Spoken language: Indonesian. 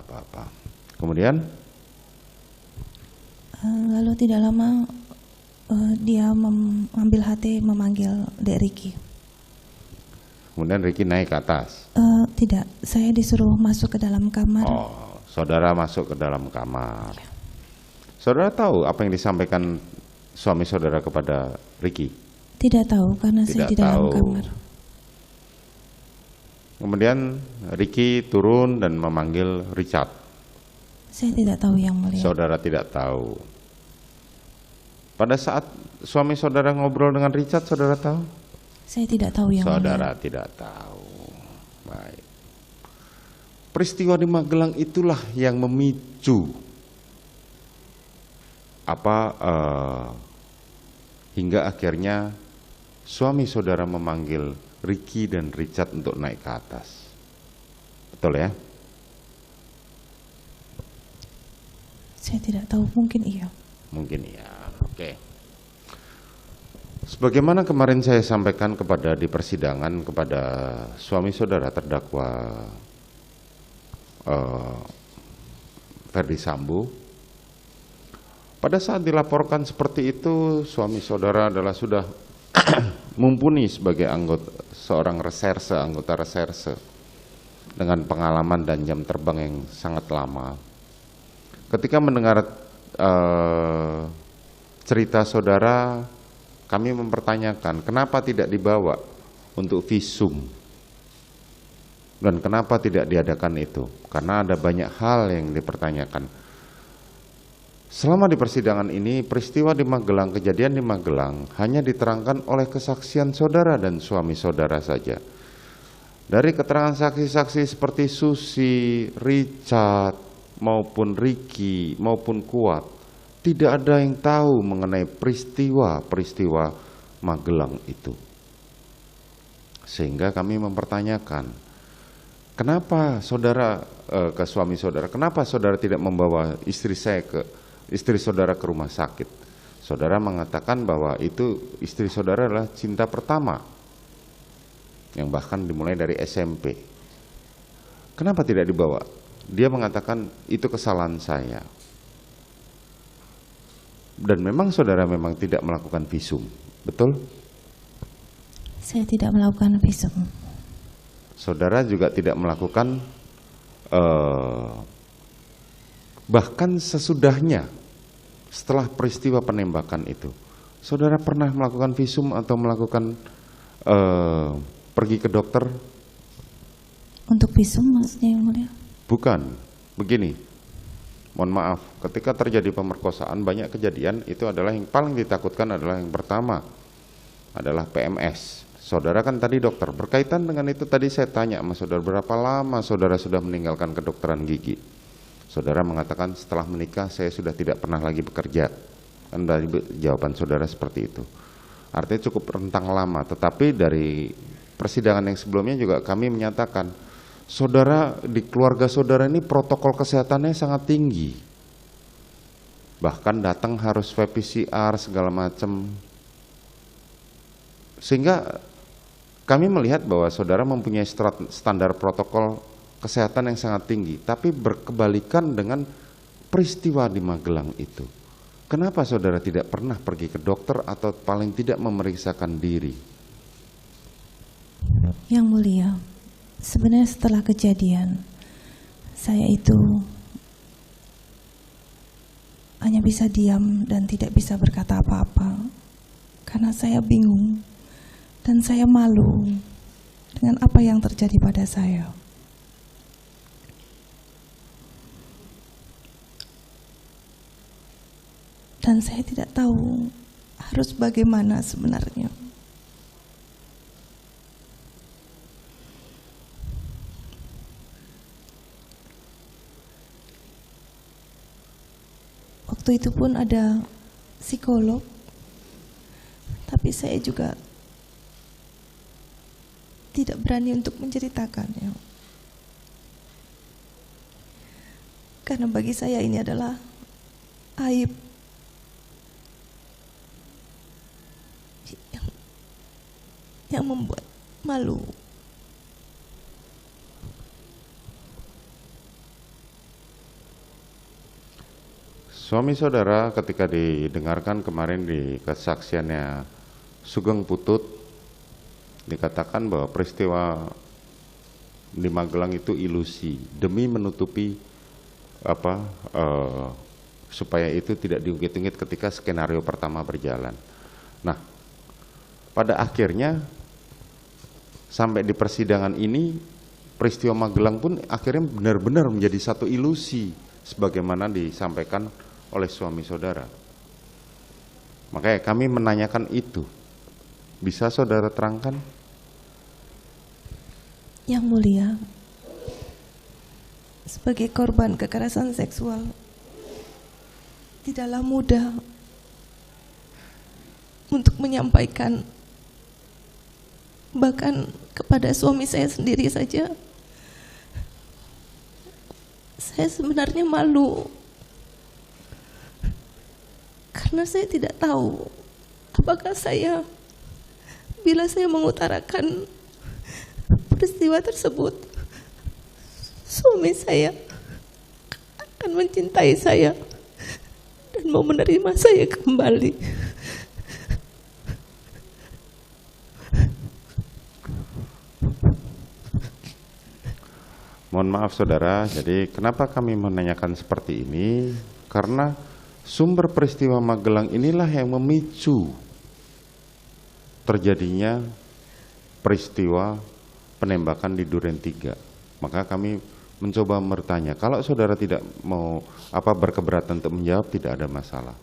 apa-apa. Kemudian? Lalu tidak lama dia mengambil hati memanggil Dek Ricky. Kemudian Ricky naik ke atas? Tidak, saya disuruh masuk ke dalam kamar. Oh, saudara masuk ke dalam kamar. Saudara tahu apa yang disampaikan suami saudara kepada Ricky? Tidak tahu karena saya di dalam kamar. Kemudian Ricky turun dan memanggil Richard. Saya tidak tahu yang mulia. Saudara tidak tahu. Pada saat suami saudara ngobrol dengan Richard, saudara tahu? Saya tidak tahu yang Saudara mulia. tidak tahu. Baik. Peristiwa di Magelang itulah yang memicu hingga akhirnya suami saudara memanggil Ricky dan Richard untuk naik ke atas. Betul ya? Saya tidak tahu, mungkin iya. Mungkin iya. Oke. Sebagaimana kemarin saya sampaikan di persidangan kepada suami saudara terdakwa Ferdy Sambo, pada saat dilaporkan seperti itu, suami saudara adalah sudah mumpuni sebagai anggota reserse dengan pengalaman dan jam terbang yang sangat lama. Ketika mendengar cerita saudara, kami mempertanyakan kenapa tidak dibawa untuk visum dan kenapa tidak diadakan itu, karena ada banyak hal yang dipertanyakan. Selama di persidangan ini, peristiwa di Magelang, kejadian di Magelang hanya diterangkan oleh kesaksian saudara dan suami saudara saja. Dari keterangan saksi-saksi seperti Susi, Richard, maupun Ricky, maupun Kuat, tidak ada yang tahu mengenai peristiwa Magelang itu. Sehingga kami mempertanyakan, kenapa saudara ke suami saudara, kenapa saudara tidak membawa istri saudara ke rumah sakit? Saudara mengatakan bahwa itu istri saudara adalah cinta pertama, yang bahkan dimulai dari SMP. Kenapa tidak dibawa? Dia mengatakan itu kesalahan saya. Dan memang saudara memang tidak melakukan visum, betul? Saya tidak melakukan visum. Saudara juga tidak melakukan, bahkan sesudahnya, setelah peristiwa penembakan itu, saudara pernah melakukan visum atau melakukan pergi ke dokter? Untuk visum maksudnya yang mulia? Bukan, begini, mohon maaf, ketika terjadi pemerkosaan banyak kejadian, itu adalah yang paling ditakutkan adalah yang pertama adalah PMS. Saudara kan tadi dokter, berkaitan dengan itu tadi saya tanya sama saudara, berapa lama saudara sudah meninggalkan kedokteran gigi? Saudara mengatakan setelah menikah saya sudah tidak pernah lagi bekerja. Kan dari jawaban saudara seperti itu. Artinya cukup rentang lama, tetapi dari persidangan yang sebelumnya juga kami menyatakan saudara, di keluarga saudara ini protokol kesehatannya sangat tinggi. Bahkan datang harus swab PCR segala macam. Sehingga kami melihat bahwa saudara mempunyai standar protokol kesehatan yang sangat tinggi, tapi berkebalikan dengan peristiwa di Magelang itu. Kenapa saudara tidak pernah pergi ke dokter atau paling tidak memeriksakan diri? Yang mulia, sebenarnya setelah kejadian, saya itu hanya bisa diam dan tidak bisa berkata apa-apa. Karena saya bingung dan saya malu dengan apa yang terjadi pada saya. Dan saya tidak tahu harus bagaimana sebenarnya. Waktu itu pun ada psikolog, tapi saya juga tidak berani untuk menceritakannya. Karena bagi saya ini adalah aib yang membuat malu. Suami saudara ketika didengarkan kemarin di kesaksiannya Sugeng Putut, dikatakan bahwa peristiwa di Magelang itu ilusi demi menutupi supaya itu tidak diungkit-ungkit ketika skenario pertama berjalan. Nah, pada akhirnya sampai di persidangan ini peristiwa Magelang pun akhirnya benar-benar menjadi satu ilusi sebagaimana disampaikan oleh suami saudara. Makanya kami menanyakan itu. Bisa saudara terangkan? Yang mulia, sebagai korban kekerasan seksual, tidaklah mudah untuk menyampaikan, bahkan kepada suami saya sendiri saja. Saya sebenarnya malu karena saya tidak tahu apakah bila saya mengutarakan peristiwa tersebut, suami saya akan mencintai saya dan mau menerima saya kembali. Mohon maaf saudara, jadi kenapa kami menanyakan seperti ini? Karena sumber peristiwa Magelang inilah yang memicu terjadinya peristiwa penembakan di Duren 3. Maka kami mencoba bertanya, kalau saudara tidak mau berkeberatan untuk menjawab, tidak ada masalah.